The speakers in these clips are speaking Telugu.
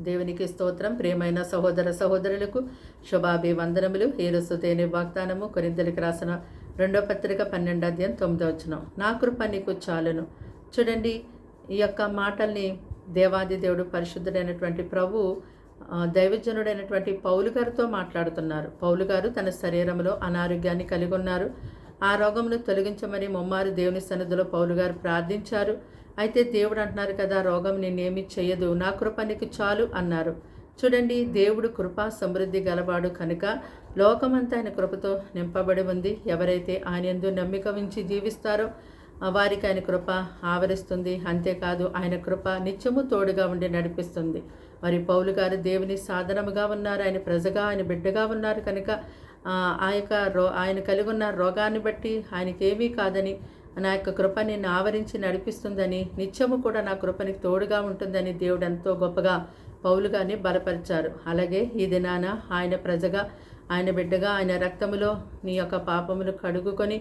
దేవునికి స్తోత్రం. ప్రియమైన సహోదర సహోదరులకు శుభాభివందనములు. హేరుస్తుతేనే వాగ్దానము. కొరింథీయులకు రాసిన 2వ పత్రిక 12వ అధ్యాయం 9వ వచనం. నా కృప నీకు చాలును. చూడండి, ఈ యొక్క మాటల్ని దేవాది దేవుడు పరిశుద్ధుడైనటువంటి ప్రభు దైవజనుడైనటువంటి పౌలు గారితో మాట్లాడుతున్నారు. పౌలు గారు తన శరీరంలో అనారోగ్యాన్ని కలిగి ఉన్నారు. ఆ రోగమును తొలగించమని ముమ్మారు దేవుని సన్నిధిలో పౌలు గారు ప్రార్థించారు. అయితే దేవుడు అంటున్నారు కదా, రోగం నిన్నేమీ చెయ్యదు, నా కృప నీకు చాలు అన్నారు. చూడండి, దేవుడు కృపా సమృద్ధి గలవాడు కనుక లోకమంతా ఆయన కృపతో నింపబడి ఉంది. ఎవరైతే ఆయన యందు నమ్మిక ఉంచి జీవిస్తారో వారికి ఆయన కృప ఆవరిస్తుంది. అంతేకాదు, ఆయన కృప నిత్యము తోడుగా ఉండి నడిపిస్తుంది. మరి పౌలు గారు దేవుని సాధనముగా ఉన్నారు, ఆయన ప్రజగా, ఆయన బిడ్డగా ఉన్నారు కనుక ఆయన కలిగి ఉన్న రోగాన్ని బట్టి ఆయనకేమీ కాదని, నా యొక్క కృప నిన్ను ఆవరించి నడిపిస్తుందని, నిత్యము కూడా నా కృపనికి తోడుగా ఉంటుందని దేవుడు ఎంతో గొప్పగా పౌలు గారిని బలపరిచారు. అలాగే ఈ దినాన ఆయన ప్రజగా, ఆయన బిడ్డగా, ఆయన రక్తములో నీ యొక్క పాపములు కడుగుకొని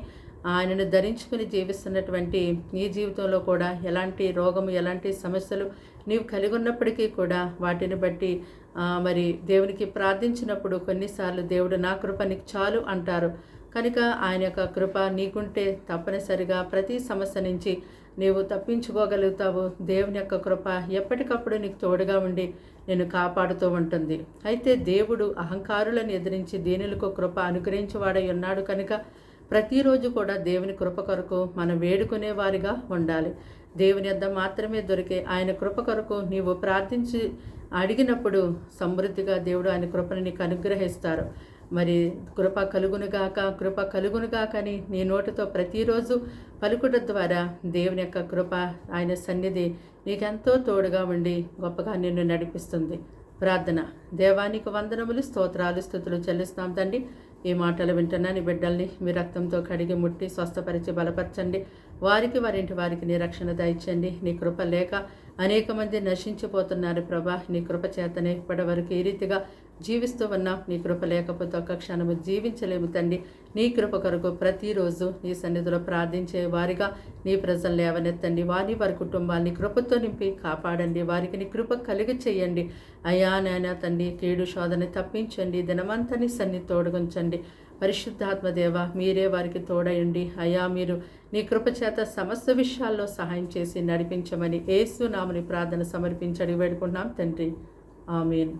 ఆయనను ధరించుకుని జీవిస్తున్నటువంటి ఈ జీవితంలో కూడా ఎలాంటి రోగము, ఎలాంటి సమస్యలు నీవు కలిగి ఉన్నప్పటికీ కూడా వాటిని బట్టి మరి దేవునికి ప్రార్థించినప్పుడు కొన్నిసార్లు దేవుడు నా కృప నీకు చాలు అంటారు. కనుక ఆయన యొక్క కృప నీకుంటే తప్పనిసరిగా ప్రతి సమస్య నుంచి నీవు తప్పించుకోగలుగుతావు. దేవుని యొక్క కృప ఎప్పటికప్పుడు నీకు తోడుగా ఉండి నేను కాపాడుతూ ఉంటుంది. అయితే దేవుడు అహంకారులను ఎదిరించి దీనులకు కృప అనుగ్రహించేవాడై ఉన్నాడు కనుక ప్రతిరోజు కూడా దేవుని కృప కొరకు మనం వేడుకునే వారిగా ఉండాలి. దేవుని యొద్ద మాత్రమే దొరికే ఆయన కృప కొరకు నీవు ప్రార్థించి అడిగినప్పుడు సమృద్ధిగా దేవుడు ఆయన కృపను నీకు అనుగ్రహిస్తారు. మరి కృప కలుగునుగాక అని నీ నోటితో ప్రతిరోజు పలుకుట ద్వారా దేవుని యొక్క కృప, ఆయన సన్నిధి నీకెంతో తోడుగా ఉండి గొప్పగా నిన్ను నడిపిస్తుంది. ప్రార్థన. దేవానికి వందనములు, స్తోత్రాలు, స్తుతులు చెల్లిస్తాం తండ్రి. ఈ మాటలు వింటున్నా నీ బిడ్డల్ని మీ రక్తంతో కడిగి ముట్టి స్వస్థపరిచి బలపరచండి. వారికి వారింటి వారికి నీ రక్షణ దయచండి. నీ కృప లేక అనేక మంది నశించిపోతున్నారు ప్రభా. నీ కృప చేతనే ఇప్పటి వరకు ఈ రీతిగా జీవిస్తూ ఉన్నాం. నీ కృప లేకపోతే ఒక్క క్షణము జీవించలేము తండ్రి. నీ కృప కొరకు ప్రతిరోజు నీ సన్నిధిలో ప్రార్థించే వారిగా నీ ప్రజలు లేవనెత్తండి. వారి కుటుంబాన్ని కృపతో నింపి కాపాడండి. వారికి నీ కృప కలిగి చేయండి. అయా నాయనా తండ్రి, కీడు శోధన తప్పించండి. దినమంతా నీ సన్నిధి తోడుగుంచండి. పరిశుద్ధాత్మదేవ, మీరే వారికి తోడయండి. అయా, మీరు నీ కృప చేత సమస్త విషయాల్లో సహాయం చేసి నడిపించమని యేసు నామమున ప్రార్థన సమర్పించి అడిగి వేడుకుంటున్నాం తండ్రి. ఆమేన్.